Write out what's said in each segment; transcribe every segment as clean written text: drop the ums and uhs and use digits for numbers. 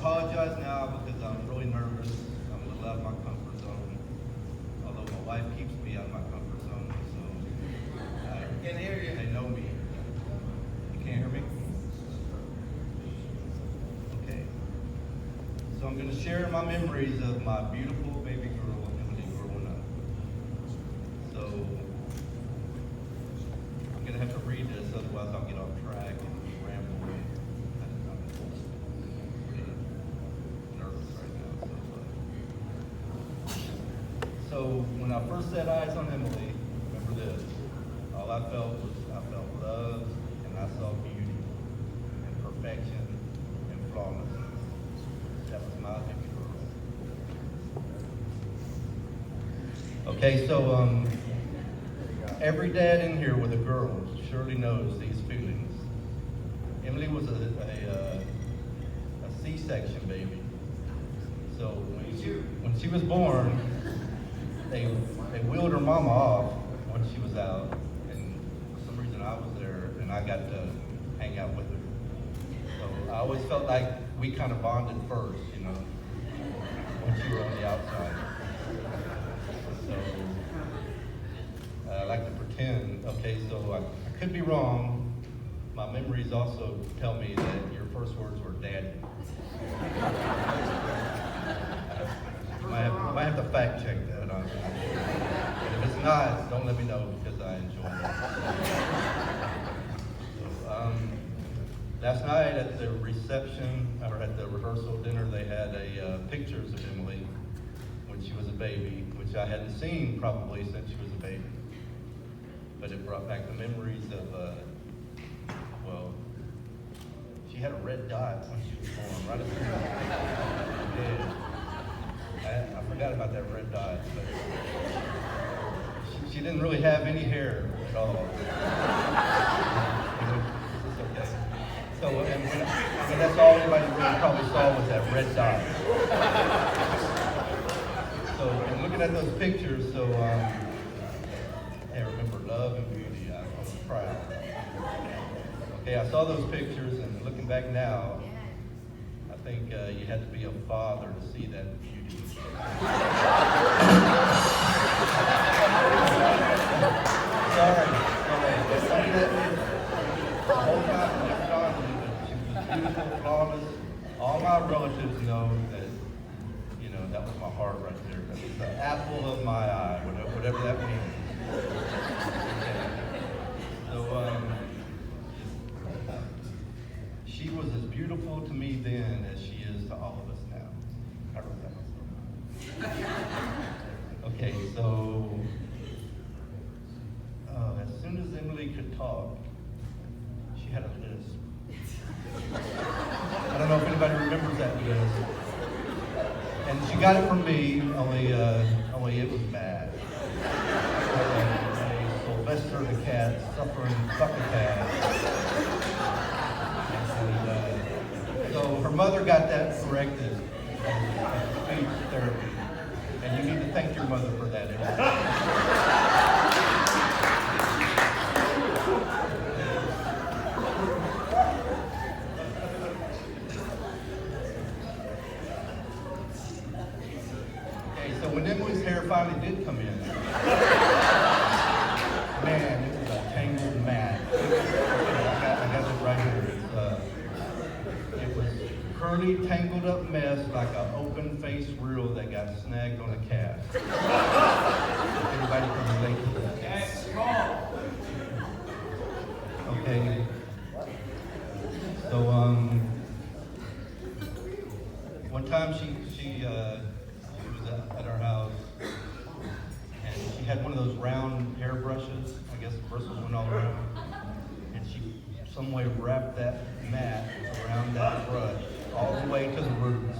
apologize now because I'm really nervous. I'm a little out of my comfort zone. Although my wife keeps me out of my comfort zone, so Can't hear you. they know me. You can't hear me? Okay. So I'm going to share my memories of my beautiful baby girl, Emily, growing up. So I'm going to have to read this, otherwise I'll get off track and ramble. I'm pretty nervous right now. So when I first set eyes on Emily, remember this, all I felt love, and I saw beauty and perfection and flawlessness. That was my baby girl. Okay, so every dad in here with a girl surely knows these feelings. Emily was a C-section baby. So when she was born, they wheeled her mama off when she was out, and for some reason I was there, and I got to hang out with her. So I always felt like we kind of bonded first, you know, when she was on the outside. So I like to pretend. Okay, so I could be wrong. My memories also tell me that your first words were daddy. I might have to fact check that. And if it's not, don't let me know because I enjoy it. So, last night at the reception, or at the rehearsal dinner, they had pictures of Emily when she was a baby, which I hadn't seen probably since she was a baby. But it brought back the memories of, well, she had a red dot when she was born, right up here. Yeah. I forgot about that red dot, but she didn't really have any hair at all. It's okay. So, and that's all anybody really probably saw was that red dot. So, and looking at those pictures, so, hey, remember love and beauty. I was proud. Okay, I saw those pictures, and looking back now, I think you had to be a father to see that beauty. Sorry. The whole time she was beautiful, flawless. All my relatives know that, you know, that was my heart right there. That was the apple of my eye, whatever that means. So, she was as beautiful to me then as she is to all of us now. I wrote that myself. Okay, so as soon as Emily could talk, she had a lisp. I don't know if anybody remembers that lisp. And she got it from me, only it was bad. Sylvester the cat, suffering succotash. So her mother got that corrected as speech therapy. And you need to thank your mother for that. Okay, so when Emily's hair finally did come in, man, it was a tangled mat. I got it right here. It was curly, tangled up mess like an open-faced reel that got snagged on a cast. Everybody can relate to that. That's small. Okay. So, one time she was at our house, and she had one of those round hair brushes. I guess the bristles went all around. And she some way wrapped that mat around that brush all the way to the roots.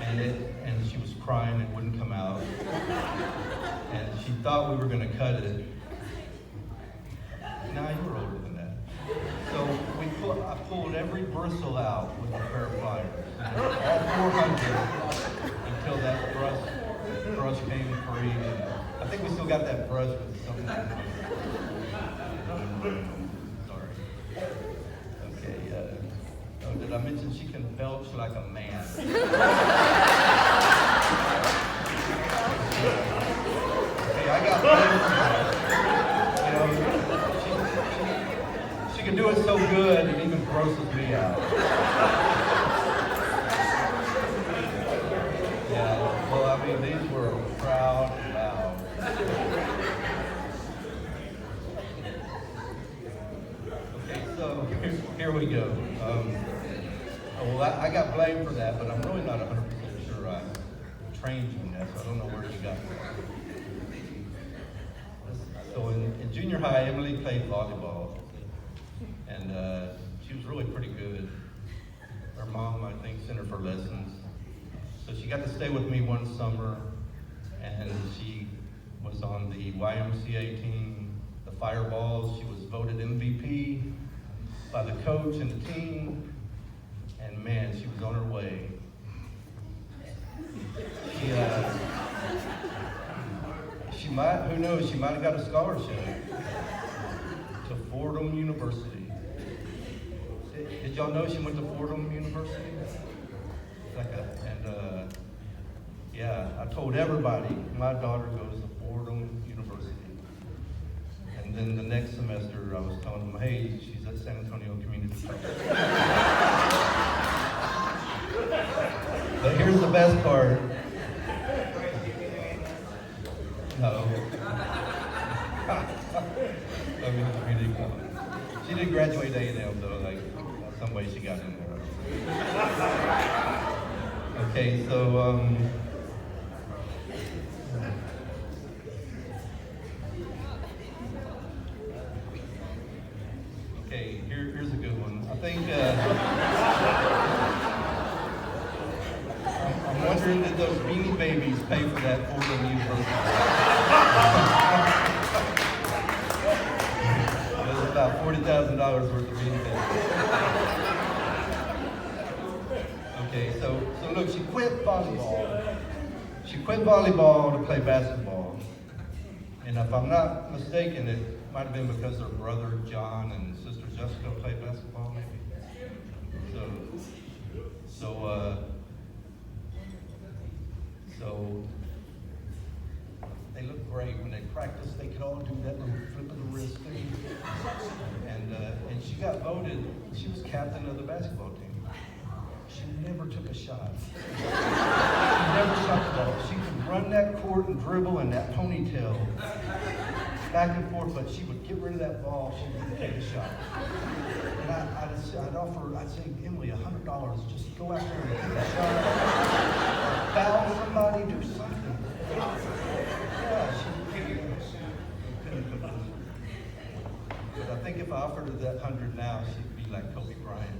And she was crying, it wouldn't come out. And she thought we were going to cut it. Nah, you were older than that. So I pulled every bristle out with a pair of pliers. All 400 until that brush came free. And I think we still got that brush with something. Sorry. Okay, Did I mention she can belch like a man? Hey, I got blamed for that. She can do it so good it even grosses me out. Yeah, well, I mean, these were proud and loud. Okay, so here we go. Well, I got blamed for that, but I'm really not 100% sure I trained you in that, so I don't know where you got it. So in junior high, Emily played volleyball, and she was really pretty good. Her mom, I think, sent her for lessons. So she got to stay with me one summer, and she was on the YMCA team, the Fireballs. She was voted MVP by the coach and the team, and man, she was on her way. She might, who knows, she might have got a scholarship to Fordham University. Did y'all know she went to Fordham University? Yeah, I told everybody, my daughter goes to Fordham University. And then the next semester, I was telling them, hey, she's at San Antonio Community College. But here's the best part. No. I mean, community college. She did graduate A&M though, like some way she got in there. Okay, so okay, here's a good one. I think I'm wondering, did those Beanie Babies pay for that Fordham University? It was about $40,000 worth of Beanie Babies. Okay, so look, she quit volleyball. She quit volleyball to play basketball. And if I'm not mistaken, it might have been because her brother John and sister Jessica played basketball, maybe. So they looked great when they practiced. They could all do that little flip of the wrist thing. And she got voted. She was captain of the basketball team. She never took a shot. She never shot the ball. She could run that court and dribble in that ponytail back and forth, but she would get rid of that ball. She wouldn't take a shot. And I'd say, Emily, $100, just go out there and take a shot. Foul somebody, do something. Yeah, she couldn't. But I think if I offered her that 100 now, she'd be like Kobe Bryant.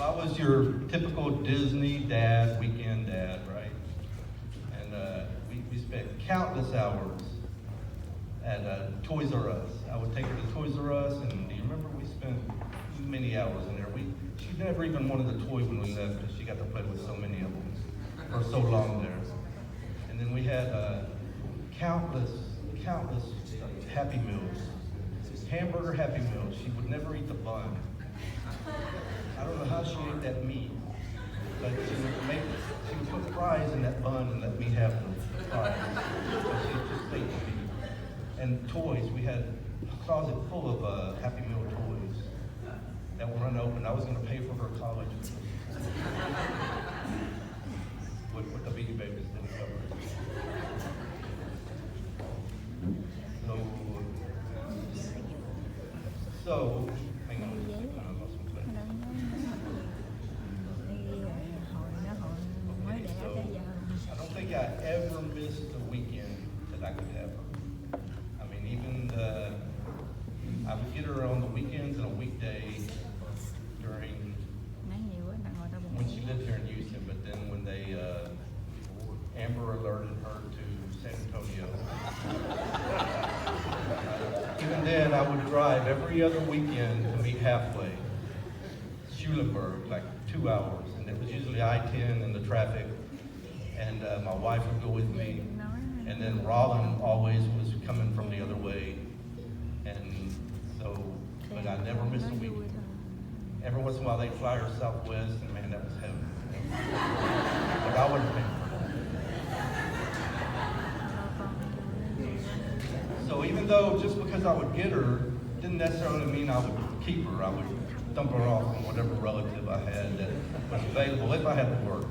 I was your typical Disney dad, weekend dad, right? And we spent countless hours at Toys R Us. I would take her to Toys R Us, and do you remember we spent many hours in there? She never even wanted a toy when we left because she got to play with so many of them for so long there. And then we had countless Happy Meals. Hamburger Happy Meals. She would never eat the bun. I don't know how she ate that meat, but she would put fries in that bun and let me have the fries. So she just ate the meat. And toys, we had a closet full of Happy Meal toys that were unopened. I was going to pay for her college what the Beanie Babies didn't cover. So hang on. I don't think I ever missed a weekend that I could have her. I mean, even I would get her on the weekends and a weekday during when she lived here in Houston, but then when they Amber alerted her to San Antonio. Even then, I would drive every other weekend to meet halfway. Schulenburg, like 2 hours, and it was usually I-10 and the traffic, and my wife would go with me, and then Rollin always was coming from the other way, and so, but I never missed a week. Every once in a while they'd fly her Southwest, and man, that was heaven. But I wouldn't pay for that. So even though just because I would get her, didn't necessarily mean I would keep her. I would dump her off on whatever relative I had that was available if I had to work.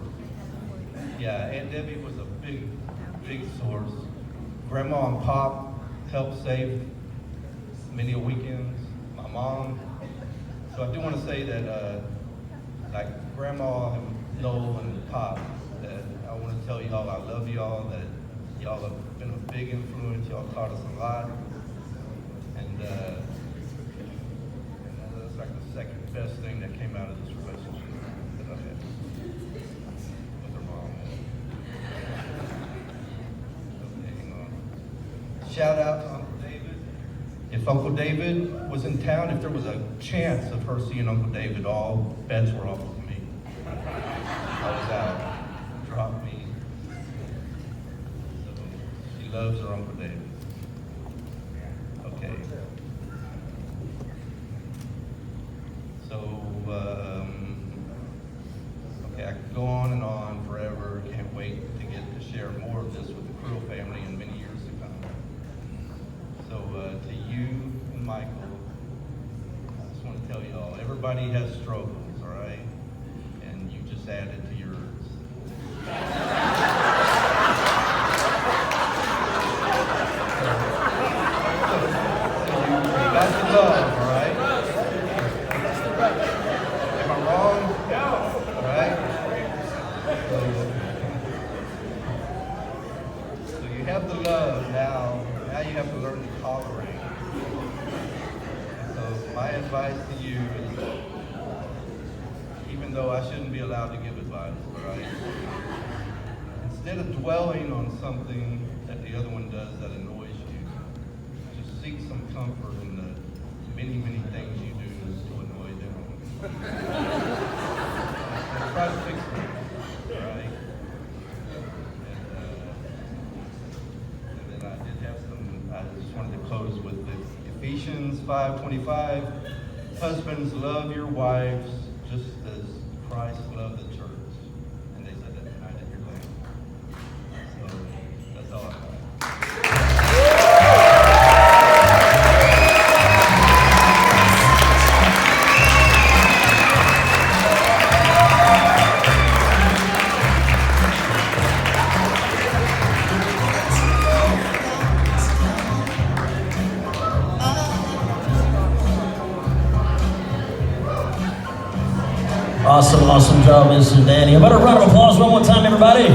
Yeah, Aunt Debbie was a big source. Grandma and Pop helped save many weekends. My mom. So I do want to say that, like Grandma and Noel and Pop, that I want to tell y'all I love y'all, that y'all have been a big influence. Y'all taught us a lot. And that's like the second best thing that came out of this relationship that I had with her mom. Okay, hang on. Shout out to Uncle David. If Uncle David was in town, if there was a chance of her seeing Uncle David, all bets were off with me. I was out. Dropped me. So she loves her Uncle David. Okay. So, okay, I could go on and on forever. Can't wait to get to share more of this with the Creel family in many years to come. So, to you and Michael, I just want to tell you all, everybody has struggles, all right? And you just added to yours. You got the love, all right? Am I wrong? All right? So you have the love now. Now you have to learn to tolerate. So my advice to you is, even though I shouldn't be allowed to give advice, all right? Instead of dwelling on something that the other one does that annoys you, just seek some comfort in the many things you do to annoy them. And try to fix them, all right? And then I did have some, I just wanted to close with the Ephesians 5:25. Husbands, love your wives just as Christ loved the church. And they said that tonight at your wedding. So that's all I got. Awesome job, Mr. Danny. How about a round of applause one more time, everybody?